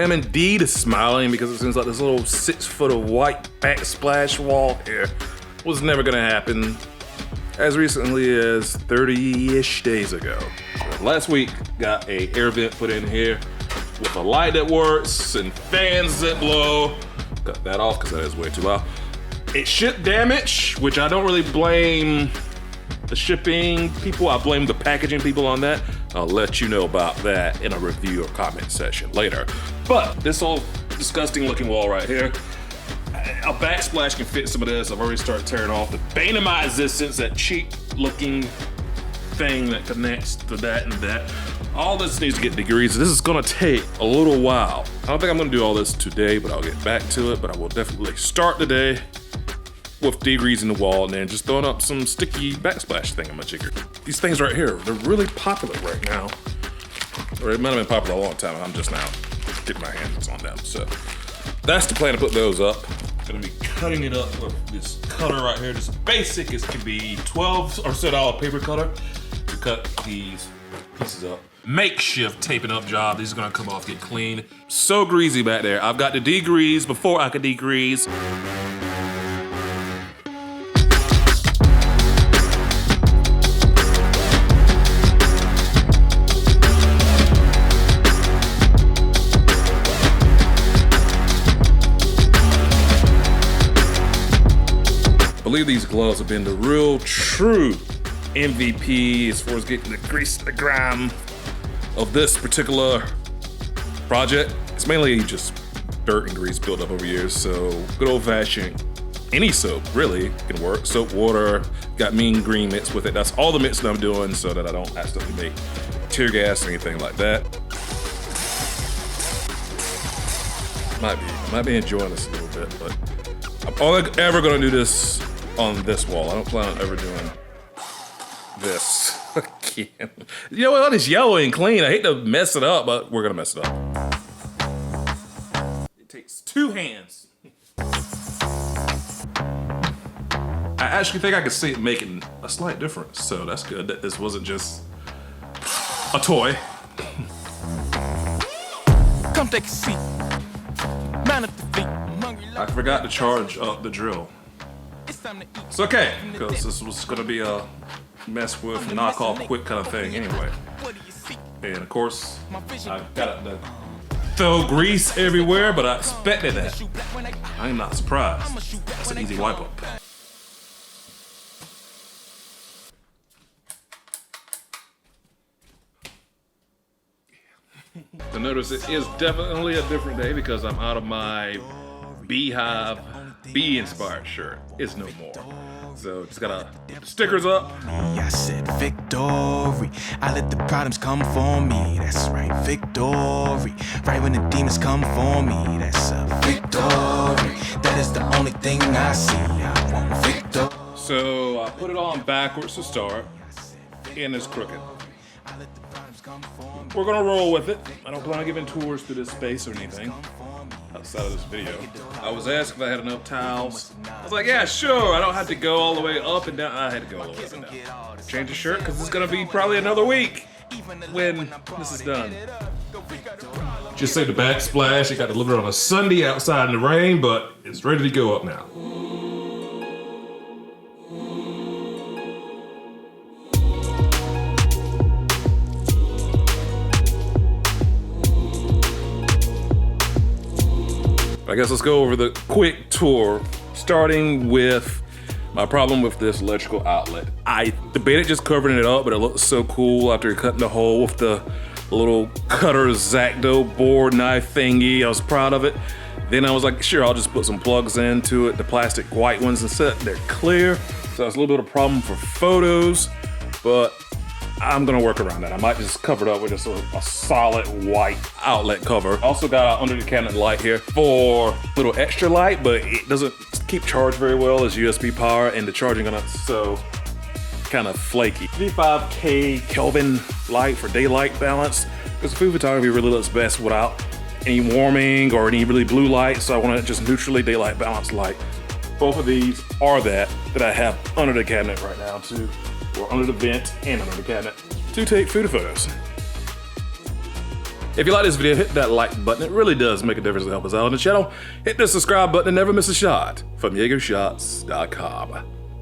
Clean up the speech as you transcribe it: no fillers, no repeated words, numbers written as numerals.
am indeed smiling because it seems like this little 6 foot of white backsplash wall here was never gonna happen as recently as 30-ish days ago. Last week, got a air vent put in here with a light that works and fans that blow. Cut that off because that is way too loud. It shipped damage, which I don't really blame the shipping people. I blame the packaging people on that. I'll let you know about that in a review or comment section later. But this old disgusting looking wall right here, a backsplash can fit some of this. I've already started tearing off the bane of my existence, that cheap looking thing that connects to that and that. All this needs to get degreased. This is gonna take a little while. I don't think I'm gonna do all this today, but I'll get back to it. But I will definitely start the day with degreasing the wall and then just throwing up some sticky backsplash thingamajigger. These things right here, they're really popular right now. Or it might have been popular a long time, and I'm just now getting my hands on them. So that's the plan, to put those up. Gonna be cutting it up with this cutter right here, just basic as can be, $12 or so paper cutter to cut these pieces up. Makeshift taping up job. These are gonna come off, get clean. So greasy back there. I've got to degrease before I could degrease. I believe these gloves have been the real, true MVP as far as getting the grease, the grime of this particular project. It's mainly just dirt and grease built up over years, so good old fashioned, any soap really can work. Soap, water, got mean green mix with it. That's all the mix that I'm doing so that I don't accidentally make tear gas or anything like that. Might be enjoying this a little bit, but I'm only ever gonna do this on this wall. I don't plan on ever doing this again. You know what? It's yellow and clean. I hate to mess it up, but we're gonna mess it up. It takes 2 hands. I actually think I could see it making a slight difference, so that's good that this wasn't just a toy. Come take a seat. Man at the feet. I forgot to charge up the drill. It's okay, because this was gonna be a mess with knockoff quick kind of thing anyway. And of course, I got to throw grease everywhere, but I expected that. I am not surprised. That's an easy wipe up. So notice it is definitely a different day because I'm out of my beehive bee-inspired shirt. It's no more. So just gotta put the stickers up. I said victory. I let the problems come for me. That's right, victory. Right when the demons come for me. That's a victory. That is the only thing I see. I want victory. So I put it on backwards to start, and it's crooked. We're gonna roll with it. I don't plan on giving tours to this space or anything outside of this video. I was asked if I had enough towels. I was like, yeah, sure. I don't have to go all the way up and down. I had to go all the way up and down. Change the shirt because it's gonna be probably another week when this is done. Just say the backsplash. It got delivered on a Sunday outside in the rain, but it's ready to go up now. I guess let's go over the quick tour, starting with my problem with this electrical outlet. I debated just covering it up, but it looks so cool after cutting the hole with the little cutter X-Acto board knife thingy. I was proud of it. Then I was like, sure, I'll just put some plugs into it, the plastic white ones instead. They're clear, so that's a little bit of a problem for photos, but I'm gonna work around that. I might just cover it up with just a solid white outlet cover. Also got an under the cabinet light here for a little extra light, but it doesn't keep charged very well as USB power, and the charging on it's so kind of flaky. 35K Kelvin light for daylight balance, because food photography really looks best without any warming or any really blue light, so I want to just neutrally daylight balance light. Both of these are that I have under the cabinet right now too, or under the vent and under the cabinet to take food photos. If you like this video, hit that like button. It really does make a difference to help us out on the channel. Hit the subscribe button and never miss a shot from YeagerShots.com.